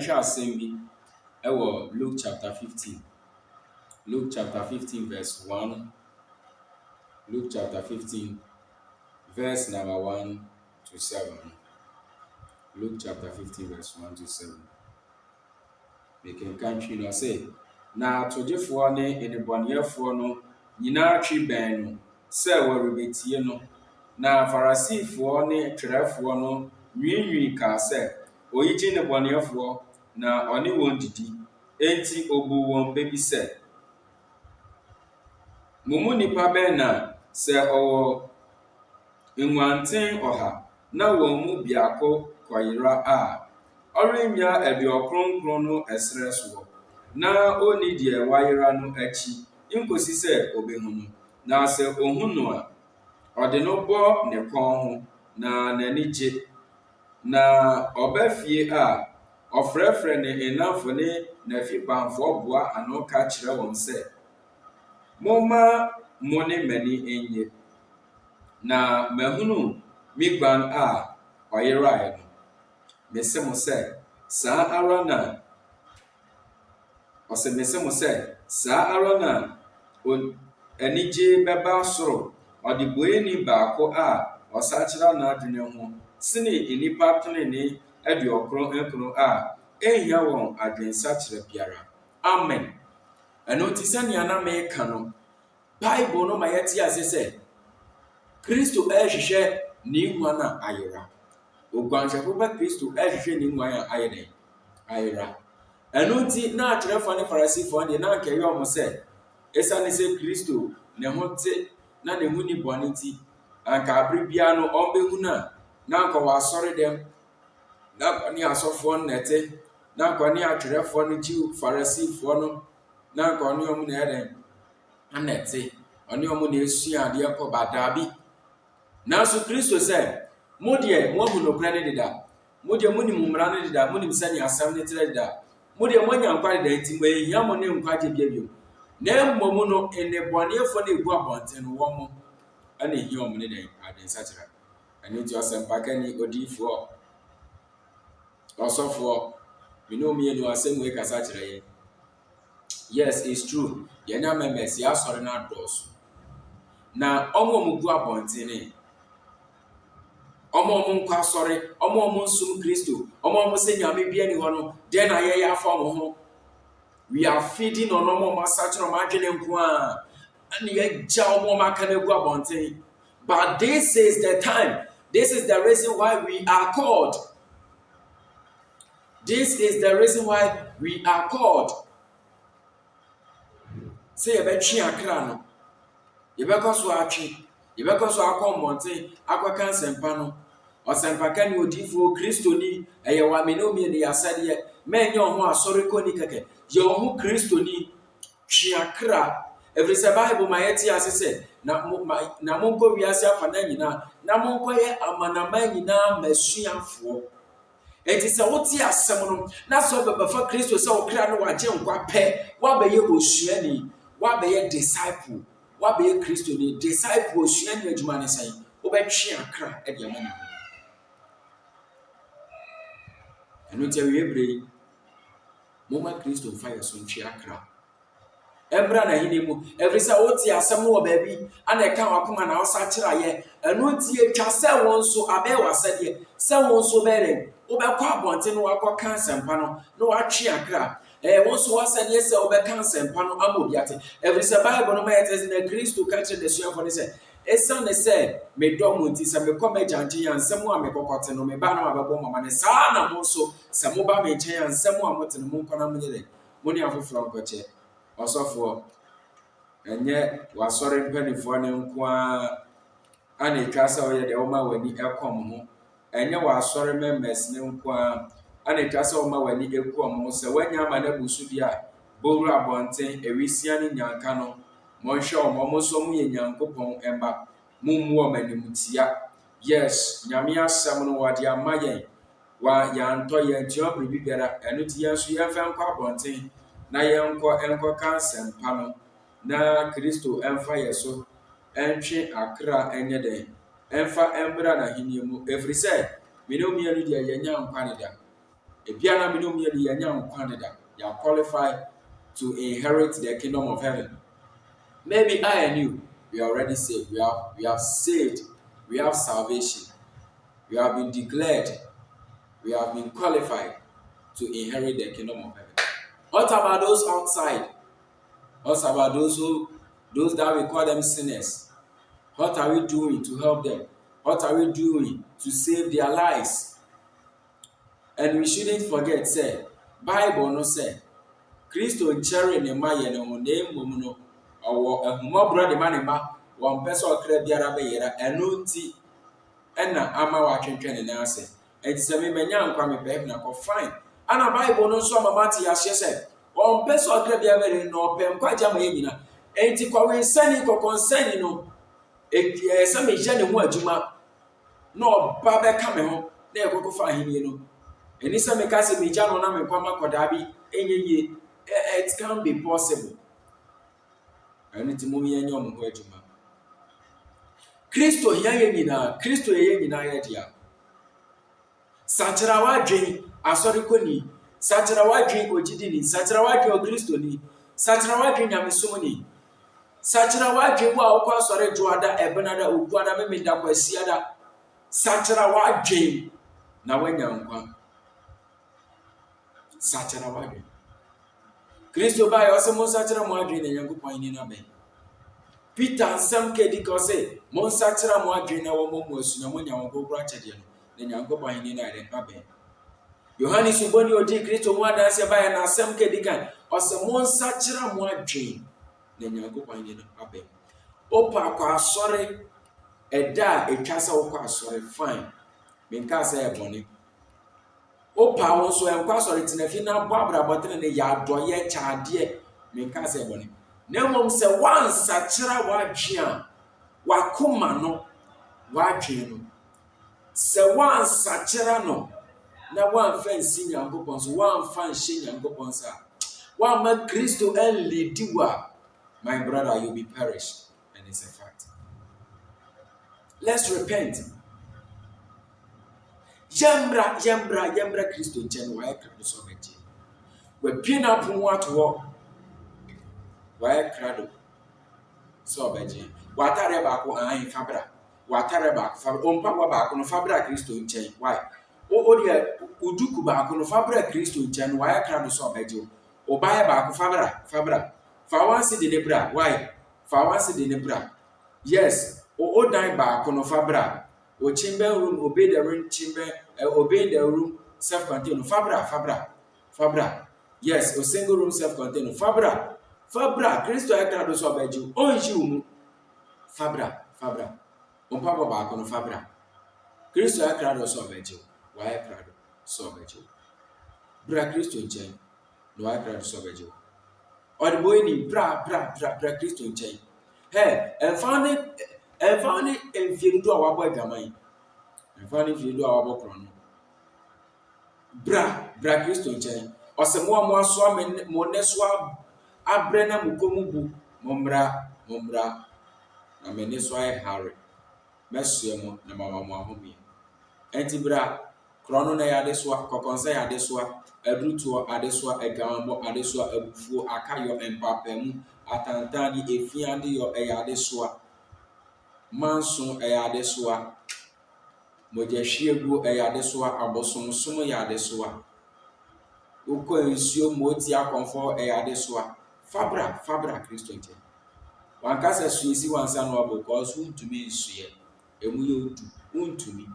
Yɛnhwɛ asɛm bi ɛwɔ Luke chapter 15. Luke chapter 15 verse 1. Luke chapter 15 verse number 1 to 7. Luke chapter 15 verse 1 to 7. Mekenkan twi no say, na atogyefoɔ ne nnebɔneyɛfoɔ no nyinaa twi bɛn no sɛ wɔrebetie no. Na Farisifoɔ ne twerɛfoɔ no nwiinwii kaa sɛ, oyi gye nnebɔneyɛfoɔ na ɔne wɔn didi. Enti obuu wɔn bɛ bi sɛ, mo mu nipa bɛn na sɛ ɔwɔ nguanten 100 na wɔn mu biako kɔyera a ɔrennya aduɔkronkron no ɛserɛ soɔ, na onni deɛ wayera no akyi nkosi sɛ obehu no. Na sɛ ohu no a, ɔde no bɔ ne kɔn ho na n'ani gye. Na ɔba fie a ɔfrɛfrɛ ne nnamfo ne n'afipamfoɔ boa ano ka kyerɛ wɔn sɛ, momma mo ne m'ani nnye, na mahunu me guan a ɔyerae no. Mese mo sɛ, saa ara na anigye bɛba soro ɔde bueni baako a ɔsakyera n'adwene ho sene nnipa tenene aduɔkron a ɛnhia wɔn adwensakyerɛ biara. Amen. Ɛno nti sɛnea na meka no, Bible no ma yɛte ase sɛ Kristo ɛrehwehwɛ ne nguan a ayera. Oguanhwɛfo ba Kristo ɛrehwehwɛ ne nguan a ayɛ dɛn? Ayera. Ɛno nti na atwerɛfoɔ ne Farisifoɔ deɛ na nkɛyɛ ɔmo sɛ, ɛsiane sɛ Kristo ne ho te na ne ho ni bɔne nti, anka abere biara no ɔmbɛhu no a, na anka wɔ asɔre dɛm, na anka ne asɔfoɔ no nɛte, na anka ne atwerɛfoɔ no Jew Farisifoɔ no, na anka ɔne ɔmo na ɛyɛ dɛn? Anɛte, ɔne ɔmo na esua adeɛ kɔ badaabi. Nanso Kristo sɛ, mo deɛ moahu nokorɛ ne deda, mo deɛ monim mmara ne deda, monim sɛnea asɛm ne trɛ deda, mo deɛ moanya nkwa deda nti moahia mo ne nkwagye bio. Na mmom no nnebɔneyɛfoɔ no egu abɔnten no wɔn mo ɛna ehia ɔmo ne dɛn? Adwensakyerɛ. Ɛno nti ɔsɛmpakani, odiyifoɔ, ɔsɔfoɔ, mene omienu asɛm wei kasa kyerɛ yɛn. Yes, it's true. Yɛnya members yɛasɔre no adɔɔso. Na ɔmo gu abɔnten ɔmo nkɔ asɔre, ɔmo nsum Kristo, ɔmo sɛ nyame bia ni hɔ no, deɛ na yɛyɛ afa ɔmo ho. We are feeding on ɔmo asakyerɛ ɔmo adwene nko a, ɛne yɛgya ɔmo aka no gu abɔnten. But this is the time. This is the reason why we are called. This is the reason why we are called. Sɛ yɛbɛtwe akra no, yɛbɛkɔ so atwe, yɛbɛkɔ so akɔ mmɔnten, akɔka nsɛmpa no. Ɔsɛmpaka ne odiyifoɔ Kristoni, ɛyɛ wɔ amene omienu yɛasɛdeɛ, mɛnyɛ ɔho asɔre kɔni kɛkɛ, yɛ ɔho Kristoni, twe akra. Ɛfiri sɛ Bible ma yɛte ase sɛ, na monkɔ wiase afa na nyinaa, na monkɔyɛ amanaman nyinaa masuafoɔ. Enti sɛ wote asɛm no, na sɛ ɔbɛbɛfa Kristo sɛ wo kra no wagye nkwa pɛ, woabɛyɛ osuani, woabɛyɛ disciple, woabɛyɛ Kristoni. Disciple osuani adwuma ne sɛn? Wobɛtwe akra ɛde ama ne ho. Ɛno nti awie bere yi, momma Kristo mfa yɛ so ntwe akra. Ɛmbra na hene mu, ɛfiri sɛ wote asɛm wɔ baabi, ana ɛka wakoma na wosakyerɛ yɛ. Ɛno nti etwa sɛ wɔn nso abɛyɛ w'asɛdeɛ, sɛ wɔn nso bɛyɛ wobɛkɔ abɔnten no wakɔka nsɛmpa no, na watwe akra. Wɔn nso wasɛdeɛ sɛ wobɛka nsɛmpa no ama obi ate. Ɛfiri sɛ Bible no ma yɛte sɛ na Kristo ka kyerɛ n'asuafoɔ no sɛ, ɛsiane sɛ medɔ mo nti sɛ mekɔ m'agya nkyɛn a nsɛm a mekɔkɔte no meba na mabɛbɔ mama no, saa na mo nso sɛ moba me nkyɛn a nsɛm a mote no monkɔ na monyɛ dɛ? Mo ne afoforɔ nkɔkyɛ. Ɔsɔfoɔ, ɛnyɛ w'asɔre mpanimfoɔ no nko a ana etwa sɛ ɔyɛ deɛ wɔma w'ani ɛkɔm ho. Ɛnyɛ w'asɔre members no nko a ana etwa sɛ wɔma w'ani ɛkɔm ho. Sɛ woanya ama no abu so bi a, bɔwura abɔnten, ewisia ne nyanka no, monhwɛ ɔmo nso mo yɛ Nyankopɔn ɛmba. Mummu wɔn animtia. Yes, nyame asɛm no wɔde ama yɛn. Yɛantɔ yɛn tua biribi biara. Ɛno nti yɛn nso yɛmfa nkɔ abɔnten na yɛnkɔka nsɛmpa no, na Kristo ɛmfa yɛ so ɛntwe akra ɛnyɛ dɛn? Ɛmfa ɛmbra n'ahenni mu. Ɛfiri sɛ, mene omienu deɛ yɛnya nkwa ne da. Ebiana minum ye di yanya nkwaneda. You are qualified to inherit the kingdom of heaven. Maybe I and you, we are already saved. We have saved. We have salvation. We have been declared. We have been qualified to inherit the kingdom of heaven. What about those outside? What about those that we call them sinners? What are we doing to help them? What are we doing to save their lives? And we shouldn't forget, say, Bible no say, Christo nchere ne ma ye ne ho na mmom no owo ahumobro de ma ne ma won pese okra biara be yera eno nti ena ama wa twentwe ne na ase enti se me manya nkwa me pe na ko fine ana Bible no so mama ti ya hye se won pese okra biara be no pe nkwa ja ma ye nyina enti kwa we nsani ko konsani no se me je ne ho adwuma no ba be ka me ho na ekoko fa ahini no eni se me ka se me ja no na me kwa makoda bi enyenye. It can be possible. I need to move in your way to man. Christo Yanina, Christo Yanina Yadia. Saturawa drink, Asoriconi, Saturawa drink or Jidini, Saturawa or Christoni, Saturawa drink Amisoni, Saturawa drink while Pasore Joada, Ebenada, Uguada, Memenda, Siada, Saturawa drink. Now when you're Saturawa drink. Christo by also Monsatra Madrin and Yankupine in Abbey. Peter and some kedi cause Monsatra Madrin or Momos, no one go Ratchadian, then Yankupine in Abbey. Johannes Uboni or Dick Christo Wadas by an Assam Kedikan or some Monsatra Madrin, then Yankupine in Abbey. Opa, sorry, a da a castle, sorry, fine. Minkasa Bonnie. Opa won so enkwa sori tenafi na boabra botre ne ya doye chaade menka se bone na mom se wan sachira wadwea wakoma no wadwe no se wan sachira no na wan fansi nyankopon so wan fan hye nyankopon sa wan ma Kristo en lidiwa my brother you be perished and it's a fact. Let's repent. Yambra Christo nchen wa krado so beje we pina pon ato wa krado so beje watare ba ko an fabra watare ba ko fabra ompa wa ba ko no fabra Christo nchen why o dia uduku ba ko no fabra Christo nchen wa krado so beje o ba ba ko fabra fa wansi de nebra why fa wansi de nebra yes o dan ba ko no fabra o chamber room obey the room chamber obey the room self-contained fabra yes o single room self-contained fabra Christo ekrado so abeju onji mu fabra on papa ba ko no fabra Christo ekrado so abeju wa ekrado so abeju bra Christo nchen no ekrado so abeju o de boy ni bra Christo nchen hey and found it and feel do our boy Gamai. And found if you do our book run. Bra Christo Chen. Or some more swam and Moneswa Abrena Mukomubu, Mombra, na Meneswa Harry. Messiamo, na Mamma Mahomie. Antibra, Chrono Adeswa, Coconsa Adeswa, a Brutua Adeswa, a Gambo Adeswa, a Bufu, Akayo and Papemu, Atantani, a Fiandi or a Adeswa. Manson Ayadeswa Mojeshiegu Ayadeswa Abosom Sumo Yadeswa Uko Ensio Motia Comfort Ayadeswa Fabra Christo nchen one case suisi one son no because who to me is emu yo du to me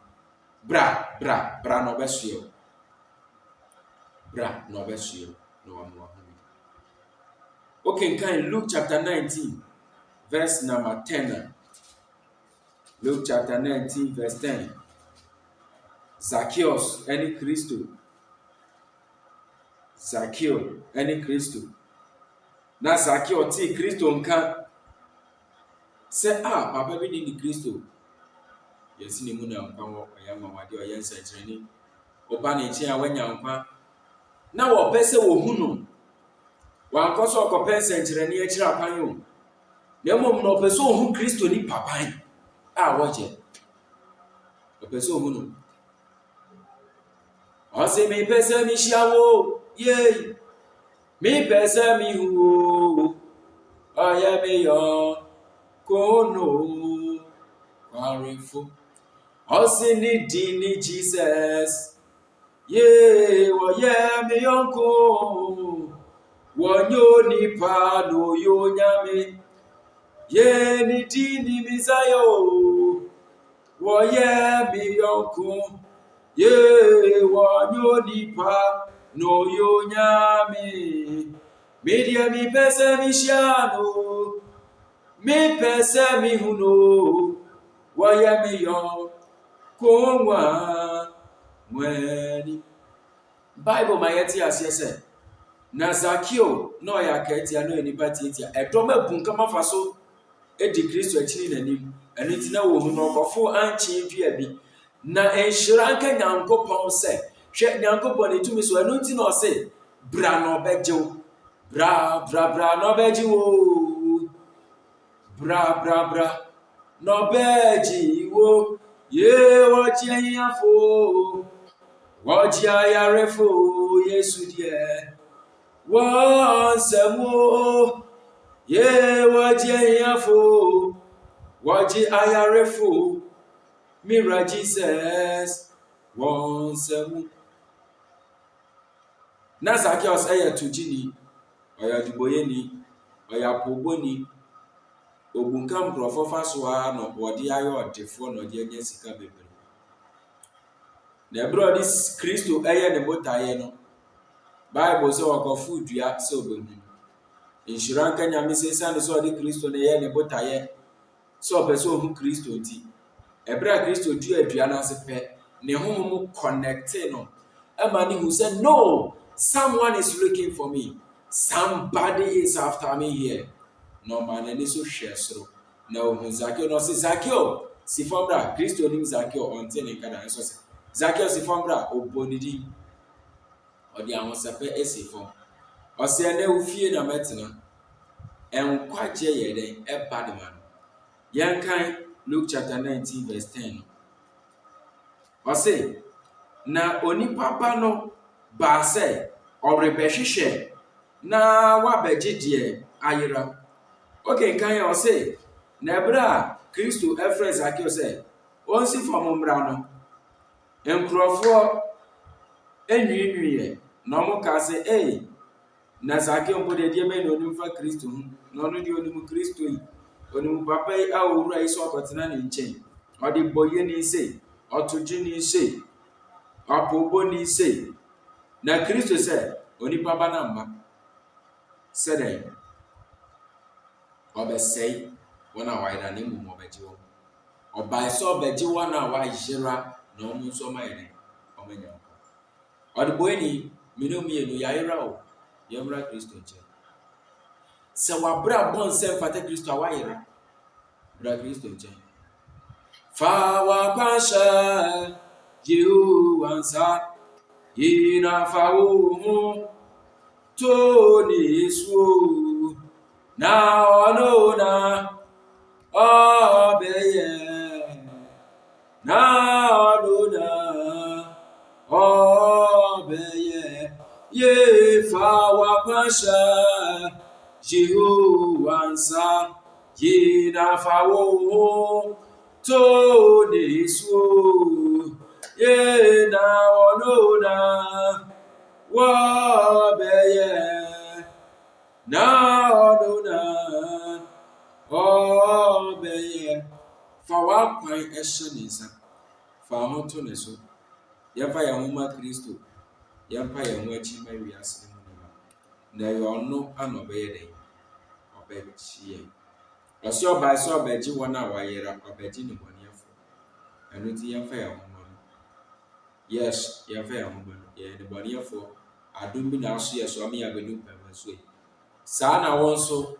bra no besio no amwa okay can Luke chapter 19 verse number 10. Luke chapter 19 verse 10. Zacchaeus any Christo. Zacchaeus any Christo. Na Zacchaeus ti Christo nka. Say papa bi ni Christo. Yes ni mu na nka wo ayama wade oyensa kirani. Oba na echi a wanya nka. Na wo pese wo hu no. Wa nkoso okopensa kirani e kira kwan yo. Na mom no pese wo hu Christo ni papan. Waje. The person who Ose me pese mi shiawo, yay. Me pese mi hu, oya me yo, kono, warifo. Ose ni dini Jesus, yay, oya me yonko, wanyo ni pa no yo nyame, ye ni dini mizayo, oya me yonko. Ye wanyo nipa no yo nyame media mi pese mi shiano mi pese mi huno waya mi yo konwa mweni Bible ma yeti asese na Zakio no ya kati ano enipa tietia edoma bunka mafaso edi Kristo akini nanim eno ti na wo hu no kofo anchi dua bi na enhyira nka Nyankopɔn sɛ hwɛ Nyankopɔn ne tumi so ɛno nti na ɔse bra na ɔbɛgyew bra na ɔbɛgyew bra na ɔbɛgyew ye wɔgye ahiafo wɔgye ayarefo Yesu deɛ wɔnsɛm ye wɔgye ahiafo wɔgye ayarefo Mira Jesus wonsemu na Zacchaeus tujini oya duboyeni oya poboni obunkam krofo fasoa no wode ayo odefo no de anya sika bebre na ebro dis Kristo ne botaye no Bible say wakofu dua se obehu inshira nka nyame sesa so ode Kristo ne botaye so opese ohu Kristo nti Ebra Kristo du adua na se pe ne homo connected no amani who said no someone is looking for me somebody is after me here no man any so share so na ohu Zakio no se Zakio si fambra Kristo nim Zakio onte ne kada so se Zakio si fambra obonidi odi awon sepe esifo o se na ufie na metena enkwaje ye den e bad man yankan Luke chapter 19 verse 10. Ose na onipa ba no ba se orebehwehwe na wabegye de ayira. Okay kan ya ose na ebra Kristo efre Zakio se onsi famomra no enkrofo enwiinwiye na mo ka se na Zakio mbode de me no nimfa Kristo hu no no de onimu Kristo yi onimu papa a owura iso akotena ne nchen odi boye ni se otoji ni se apobo ni se na Kristo se oni papa na mma se den obesei wona waida ne mu obeji wo obai so obeji wona wa yira na omu so maide omenya odi boye ni minumi enu yaira o yemra Kristo nchen se wabra bon se fata Kristo awayira bra Kristo nchen fa wa pasha jiu ansa ina fa wo to ni su na onona obeye na onona obeye ye fa wa pasha jiu ansa ina fa wo to ni su ye na onona wa beye na onona obeye fa wa kwan ehye nisa fa ho to ne so ye fa ya homa Kristo ye pa ya ho achi ma wi ase na yo no anobe den obechi Osi oba so obeji wona wayera obeji ni boniafo enu ti yemfa ya homa yes yemfa ya homa ye ni boniafo adum bi na aso ye so am ya bedu pema so sa na won so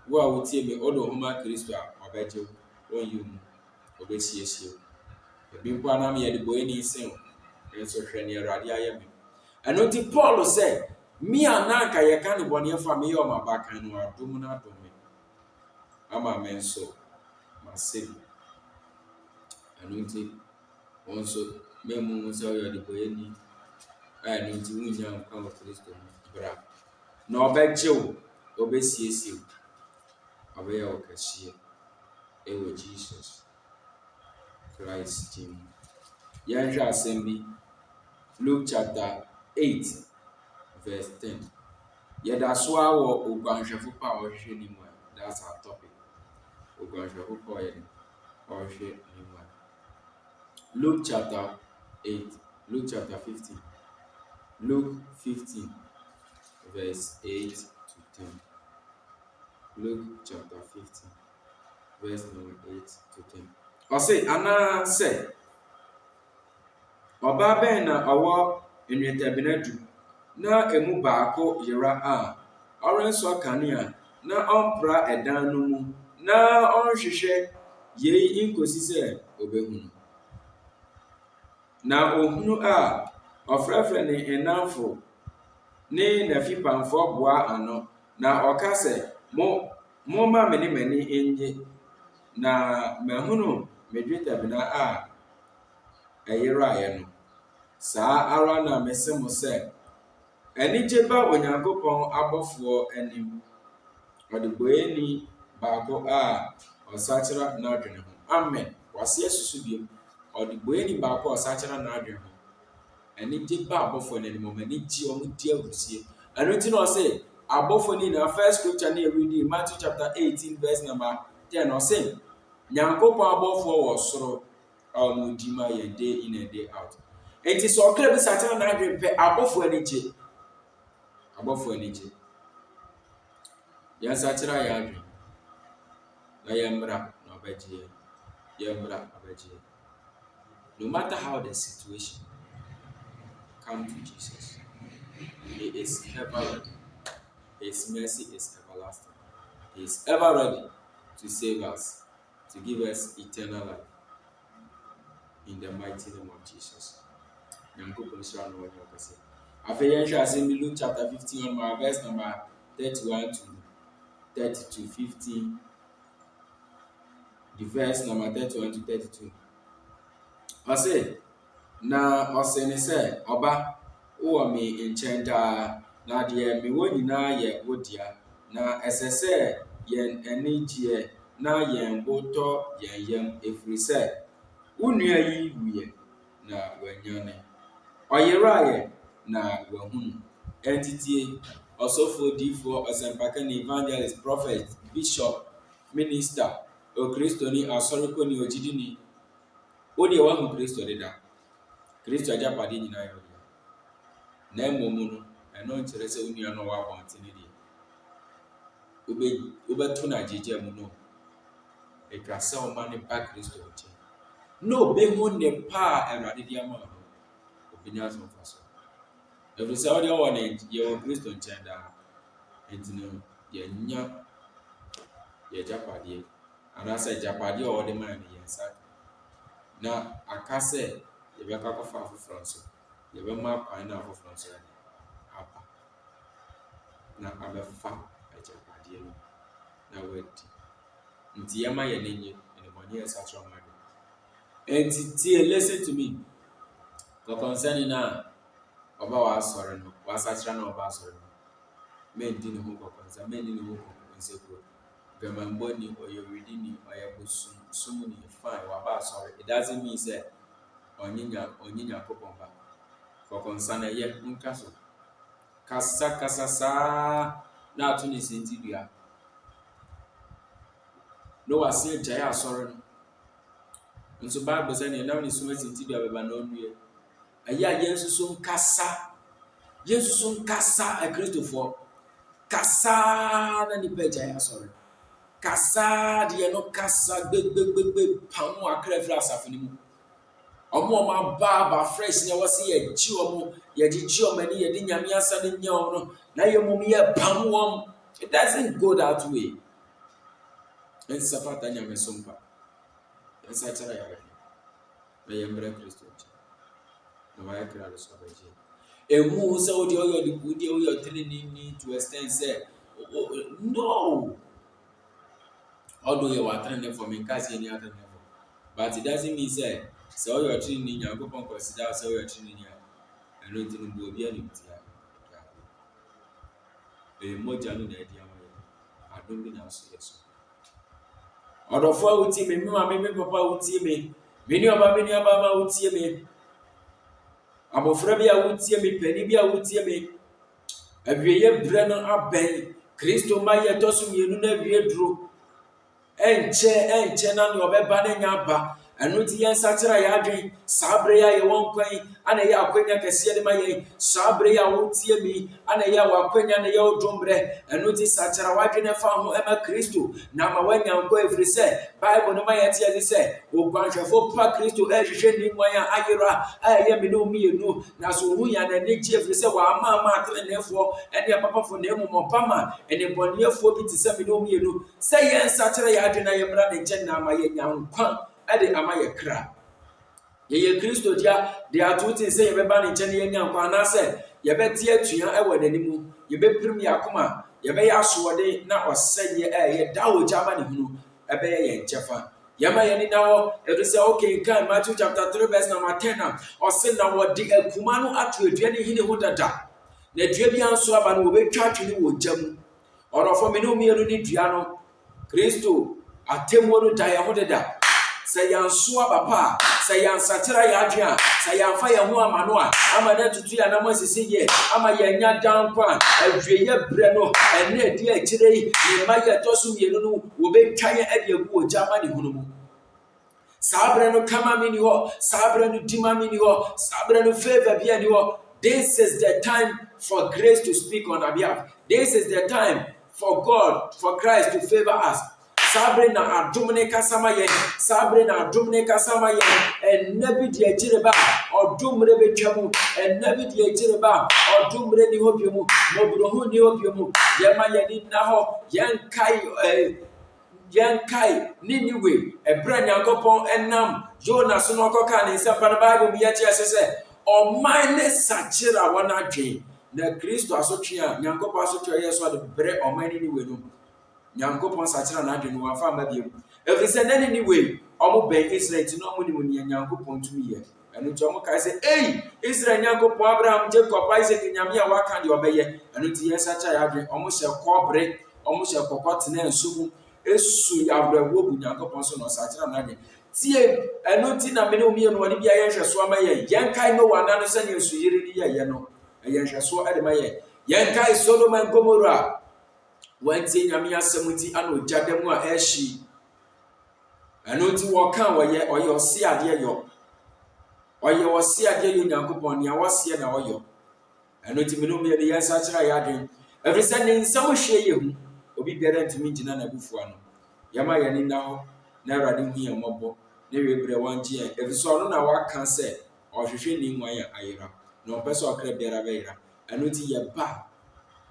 wo a wotie me odo homa Kristo a obeji won yum obesiesie ebi mpo anam ye de boye ni sen enso hwe ni Awurade ayeme enu ti Paul say mi ananka ye kan boniafo am ye o mabakan no adum na adum ama menso masebi anunti onso memu musa yo de boyeni no nti wunya nkwa wɔ Kristo mu bra na ɔbɛgye wo ɔbɛsiesie wo ɔbɛyɛ wo kɛseɛ ɛwɔ Jesus Christ din mu. Yɛnhwɛ asɛm bi Luke chapter 8 verse 10. Yɛda so a wɔ oguanhwɛfo pa a ɔhwehwɛ ne mu a that's our topic. Oguanhwɛfo pa a ɔhwehwɛ ne mu a Luke chapter 8, Luke chapter 15. Luke 15 verse 8 to 10. Luke chapter 15 verse number 8 to 10. Ɔse anaasɛ ɔbaa bɛn na ɔwɔ nnwetɛbena du na emu baako yera a ɔrensɔ kanea na ɔmpra ɛdan no mu na ɔnhwehwɛ yei nkosi sɛ obehunu. Na ohunu a ɔfrɛfrɛ ne nnamfo ne n'afipamfoɔ boa ano na ɔka sɛ momma me ne m'ani nye na mahunu me dwetɛbena a ɛyeraeɛ no. Saa ara na mese mo sɛ anigye ba Onyankopɔn abɔfoɔ anim ɔdebɔni baako a ɔsakyera n'adwene ho. Amen. Wase asusu bio ɔdebɔni baako a ɔsakyera n'adwene ho. Anigye ba abɔfoɔ n'anim ɔmanigye ɔmo di ahurusie. Ɛno nti na ɔse abɔfoɔ ni na first scripture na reading Matthew chapter 18 verse number 10 ɔse Nyankopɔn abɔfoɔ wɔ soro a ɔmo di ma yɛn day in and day out. Enti sɛ ɔkra bi sakyera n'adwene pɛ abɔfoɔ anigye. Abɔfoɔ anigye. Yɛnsakyera yɛn adwene na yɛmmra na ɔbɛgye yɛmmra ɔbɛgye. No matter how the situation, come to Jesus. He is ever ready. His mercy is everlasting. He is ever ready to save us, to give us eternal life. In the mighty name of Jesus. Nyankopɔn hyira no wɔ hɔ kɛse. Afei yɛnhwɛ asɛm bi Luke chapter 15 on verse number 31 to 32. 15. The verse number 31 to 32. Ɔse na ɔse ne sɛ ɔba wowɔ me nkyɛn daa na deɛ mewɔ nyinaa yɛ wo dea na ɛsɛ sɛ yɛn ani gyeɛ na yɛn bo tɔ yɛn yam ɛfiri sɛ wo nua yi wuyɛ na wanyane ɔyeraeɛ na wahunu. Entitie ɔsɔfo difoɔ ɔsɛmpakani evangelist prophet bishop minister okristoni asɔrekɔni ogyidini wo deɛ wahu Kristo deda. Kristo agyapade nyinaa yɛ ɔdeɛ na mmom no ɛno nkyerɛ sɛ wo nua no wɔ abɔnten deɛ wobɛto no agyegya mu no ɛtwa sɛ ɔma ne ba Kristo nkyɛn na obehu ne pa a Awurade de ama no obenya so mfa so. Ɛfiri sɛ wode ɔwɔ ne yɛwɔ Kristo nkyɛn daa enti no yɛnya yɛgyapadeɛ anaasɛ gyapadeɛ a ɔwɔde maa no yɛn nsa na aka sɛ yɛbɛka kɔfa afoforɔ nso yɛbɛma kwan na afoforɔ nso aba na abɛfa agyapadeɛ no na wadi. Nti yɛma yɛn ani ne bɔne yɛ sakyerɛ ɔma do. Enti tie, listen to me. Concerning na ɔba wasɔre no wasakyera na ɔba asɔre no mendi ne ho kɔkɔnsa mendi ne ho kɔkɔnsɛkuro gamambɔni ɔyɛ wedini ɔyɛ bosomsomni fine waba asɔre. It doesn't mean sɛ ɔnye Nyankopɔn ba. Kɔkɔnsa na ɛyɛ nka so kasa saa na ato ne sentidua na wase gyae asɔre no nso Bible sɛ ne nam ne soma sentidua bɛba na ɔnwie. Ɛyɛ a yɛn nso nkasa akristofoɔ kasa na nipa gyae asɔre kasa deɛ no kasa gbegbegbe pam akra firi asafo no mu. Ɔmo aba fresh na wɔse yɛgye ɔmo yɛgyegye ɔmo ani yɛde nyame asa no nya ɔmo no na yɛmom yɛ pam wɔm. It doesn't go that way. Ɛnsafata nyame so mpa ɛnsakyera yɛre na yɛmmra Kristo nkyɛn na wayɛ kra no so abɛgye. Ehu sɛ wode ɔyɛ ɔtrenini to extend sɛ no although yɛ watrene for me nka sɛ yɛni atrene for but it doesn't mean sɛ ɔyɛ ɔtrenini Nyankopɔn consider sɛ ɔyɛ ɔtrenini ɛno nti no bo obi anim tia mogya no na adi ama yɛ adom bi na aso yɛ so ɔdɔfo a wotie me me maame me papa a wotie me me nuaba me nuabaa a wotie me abɔfra bi a wotie me pani bi a wotie me awieyɛ berɛ no abɛn kristo ma yɛ tɔ so mmienu na awie duro ɛnkyɛ na ne ɔbɛba ne nya aba ɛno nti yɛnsakyera yɛ adwen saa berɛ yi a yɛwɔ nkwan ana ɛyɛ akwanya kɛseɛ de ma yɛn saa berɛ yi a wotie mi ana ɛyɛ akwanya na ɛyɛ wodom berɛ ɛno nti sakyera w'adwene fa ho ɛma kristo na ma woanya nkwa ɛfiri sɛ bible no ma yɛte ade sɛ oguanhwɛfo pa kristo ɛhwehwɛ nniwan a ayera a ɛyɛ me ne mmienu na so ohu yɛ n'ani gye ɛfiri sɛ wɔama ateneneefoɔ ɛne apapafo na mmom ɔpama ɛnebɔneyɛfoɔ bi te sɛ me ne mmienu sɛ yɛnsakyera yɛ adwene a yɛmmra ne nkyɛn na ama yɛnya nkwa ɛde ama yɛ kra yɛyɛ kristo dia de ato te sɛ yɛbɛba ne nkyɛn yɛnya nkwa anaasɛ yɛbɛte atua ɛwɔ n'anim yɛbɛpirim yɛ akoma yɛbɛyɛ asoɔden na ɔsɛnyɛ ɛyɛ da ogya ama ne hunu ɛbɛyɛ yɛn kyɛfa yɛma yɛn nina hɔ ɛfiri sɛ wokenkan Matthew chapter 3 verse number 10 a ɔse na wɔde akuma no ato adua ne hene ho dada na adua bi anso aba no wɔbɛtwa twene wɔ gya mu ɔdɔfo me ne mmienu ne dua no kristo atemmuo no da yɛn ho dada sɛ yɛnso aba pa a sɛ yɛnsakyera yɛ adwene a sɛ yɛmfa yɛn ho ama no a ama no atutu yɛ anam asisi yɛ ama yɛnya dankwa a awieyɛ berɛ no ɛnɛ adi akyirɛ yi ne mma yɛtɔ so mmienu no wɔbɛtwa yɛn ade agu wɔ gya ama ne hunu mu saa berɛ no kama me ni hɔ saa berɛ no dima me ni hɔ saa berɛ no favor bi ani hɔ this is the time for grace to speak on our behalf this is the time for God for Christ to favor us sabre na adom ne kasa ma yɛn sabre na adom ne kasa ma yɛn ɛnna bi de agyire ba ɔdom mmerɛ bɛtwa mu ɛnna bi de agyire ba ɔdom mmerɛ ni hɔ bi mu mɔborɔhu ni hɔ bi mu yɛma yɛn nna hɔ yɛnkae Niniwe ɛberɛ Nyankopɔn ɛnam Yona so na ɔkɔka ne nsɛmpa no Bible mu yɛkyerɛ sɛ ɔman ne sakyera wɔn adwen na Kristo asotwe a Nyankopɔn asotwe yɛ so ade brɛ ɔman Niniwe no Nyankopɔn sakyera na adwen no afa ma biem ɛfiri sɛ na Niniwe ɔmo bɛn Israel ti na ɔmo ne mu ne Nyankopɔn tumi yɛ ɛno nti ɔmo kae sɛ Israel Nyankopɔn Abraham Jacob Isaac nyame a waka deɛ ɔbɛyɛ ɛno nti yɛsakyera yɛ adwen ɔmo hyɛ kɔbere ɔmo hyɛ kɔkɔ tena nsu mu esu yawrewo bu Nyankopɔn so na ɔsakyera na adwen tie ɛno nti na me ne omiye no wɔde bia yɛhwɛ so ama yɛnkae no wana no sɛ ne nsu yere ni yɛ no yɛhwɛ so ɛde ma yɛnkae Sodom and Gomorrah wɔntie nyame asɛm nti ana ogya da mu a ɛhyi ɛno nti wɔka ɔyɛ ɔse adeɛ yɔ ɔyɛ ɔse adeɛ yɔ Nyankopɔn nea wɔseɛ na ɔyɔ ɛno nti me ne omiye no yɛnsakyera yɛ adwen ɛfiri sɛ ne nsɛm hwɛ yɛ hu obi biara ntumi gyina na bufua no yɛma yɛn nna hɔ na Awurade hu yɛn mmɔbɔ na wiebrɛ wɔn gye yɛn ɛfiri sɛ ɔno na waka sɛ ɔhwehwɛ ne nwan a ayera na ɔpɛ sɛ ɔkra biara bɛyera ɛno nti yɛba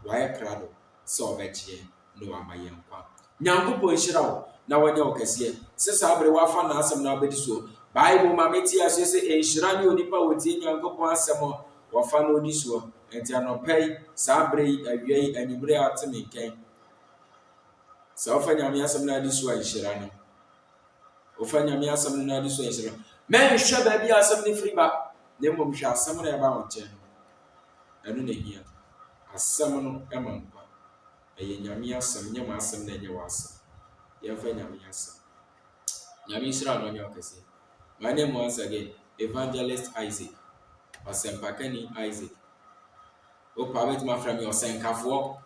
wayɛ krado sɛ ɔbɛkye yɛn na wama yɛn nkwa Nyankopɔn nhyira wo na wɔnyɛ wo kɛseɛ sɛ saa bere wafa n'asɛm na wobɛdi soɔ Bible ma metie aso sɛ nhyira ne onipa wɔtie Nyankopɔn asɛm a wɔfa na odi soɔ nti anɔpa yi saa bere yi awia yi anwummere a ate me nkɛn sɛ wofa nyame asɛm no adi so a nhyira no wofa nyame asɛm no adi so a nhyira mɛnhwɛ baabi a asɛm no firi ba na mmom hwɛ asɛm no ɛba wo nkyɛn no ɛno na hia asɛm no ɛma nkwa ɛyɛ nyame asɛm nyɛ ma asɛm na ɛnyɛ wɔ asɛm yɛmfa nyame asɛm nyame nhyira no ɔnyɛ wo kɛseɛ my name once again Evangelist Isaac ɔsɛmpakani Isaac wopa bɛtumi afra me ɔsɛnkafoɔ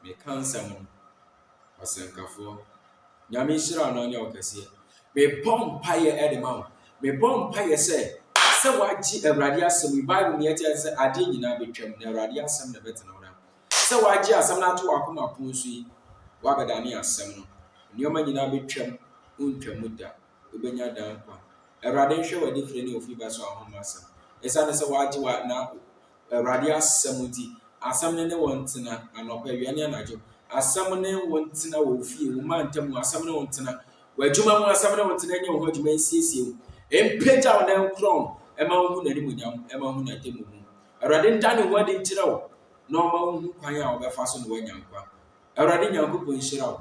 meka nsɛm no ɔsɛnkafoɔ nyame nhyira no ɔnyɛ wo kɛseɛ mebɔ mpaeɛ ɛde ma wo mebɔ mpaeɛ sɛ wagye Awurade asɛm yi Bible mu yɛte sɛ adeɛ nyinaa bɛtwam na Awurade asɛm na bɛtena wo sɛ wagye asɛm no ato wakoma pon so yi wabɛdane asɛm no nneɛma nyinaa bɛtwam wontwam mu da wobɛnya da nkwa Awurade nhwɛ w'ade firi ne ofi ba so ahoma asɛm ɛsiane sɛ wagye wa na Awurade asɛm nti asɛm no ne wɔn tena anɔpa awia ne anadwo asɛm ne wɔn tena wɔ fie wo ma ntam asɛm ne wɔn tena w'adwuma mu asɛm ne wɔn tena nyɛ wo ho adwuma nsiesie wo mpagya wo na nkorɔn ɛma wo hu n'animuonyam ɛma wo hu n'atemmu mu Awurade nda ne ho ade nkyerɛ wo na ɔma wo hu kwan a wɔbɛfa so na woanya nkwa Awurade Nyankopɔn nhyira wo